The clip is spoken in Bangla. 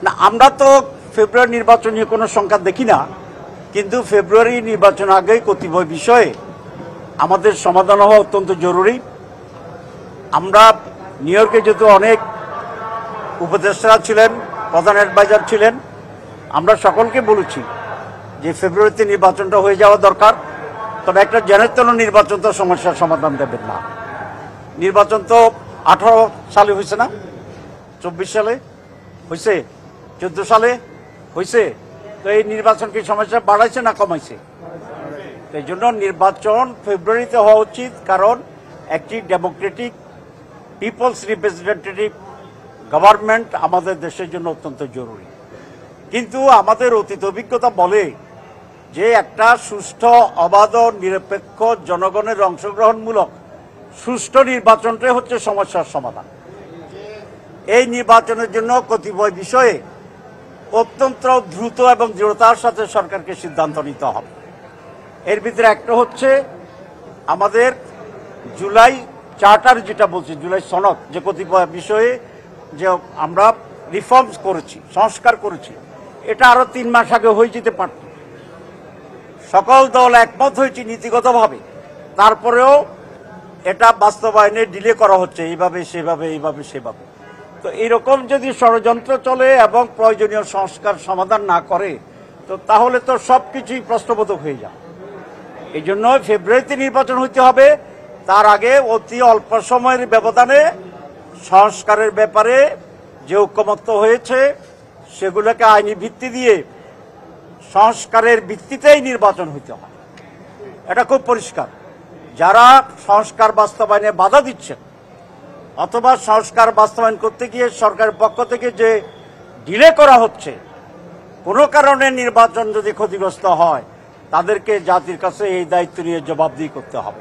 না, আমরা তো ফেব্রুয়ারি নির্বাচন নিয়ে কোনো সংখ্যা দেখি না, কিন্তু ফেব্রুয়ারি নির্বাচন আগেই কতিপয় বিষয়ে আমাদের সমাধান হওয়া অত্যন্ত জরুরি। আমরা নিউ ইয়র্কে যেহেতু অনেক উপদেষ্টারা ছিলেন, প্রধান অ্যাডভাইজার ছিলেন, আমরা সকলকে বলেছি যে ফেব্রুয়ারিতে নির্বাচনটা হয়ে যাওয়া দরকার। তবে একটা জেনেতন নির্বাচন তো সমস্যার সমাধান দেবেন না। নির্বাচন তো 18 সালে হয়েছে না, 24 সালে হয়েছে, 14 সালে হয়েছে। তো এই নির্বাচন কি সমস্যা বাড়াইছে না কমাইছে? এই জন্য নির্বাচন ফেব্রুয়ারিতে হওয়া উচিত, কারণ একটি ডেমোক্রেটিক পিপলস রিপ্রেজেন্টেটিভ গভর্নমেন্ট আমাদের দেশের জন্য অত্যন্ত জরুরি। কিন্তু আমাদের অতীত অভিজ্ঞতা বলে যে একটা সুষ্ঠু, অবাধ, নিরপেক্ষ, জনগণের অংশগ্রহণমূলক সুষ্ঠু নির্বাচনটাই হচ্ছে সমস্যার সমাধান। এই নির্বাচনের জন্য কতিপয় বিষয়ে অত্যন্ত দ্রুত এবং দৃঢ়তার সাথে সরকারকে সিদ্ধান্ত নিতে হবে। এর ভিতরে একটা হচ্ছে আমাদের জুলাই চার্টার, যেটা বলছি জুলাই সনদ, যে কতিপয় বিষয়ে যে আমরা রিফর্মস করেছি, সংস্কার করেছি, এটা আরো 3 মাস আগে হয়ে যেতে পারত। সকল দল একমত হয়েছে নীতিগতভাবে, তারপরেও এটা বাস্তবায়নে ডিলে করা হচ্ছে, এইভাবে সেভাবে, এইভাবে সেভাবে। তো এইরকম যদি ষড়যন্ত্র চলে এবং প্রয়োজনীয় সংস্কার সমাধান না করে, তো তাহলে তো সবকিছুই প্রশ্নবোধক হয়ে যায়। এই জন্য ফেব্রুয়ারিতে নির্বাচন হইতে হবে। তার আগে অতি অল্প সময়ের ব্যবধানে সংস্কারের ব্যাপারে যে ঐকমত্য হয়েছে সেগুলোকে আইনি ভিত্তি দিয়ে সংস্কারের ভিত্তিতেই নির্বাচন হইতে হবে। এটা খুব পরিষ্কার। যারা সংস্কার বাস্তবায়নে বাধা দিচ্ছেন অথবা সংস্কার বাস্তবায়ন করতে গিয়ে সরকারের পক্ষ থেকে যে ডিলে করা হচ্ছে, কোনো কারণে নির্বাচন যদি ক্ষতিগ্রস্ত হয়, তাদেরকে জাতির কাছে এই দায়িত্ব নিয়ে জবাবদিহি করতে হবে।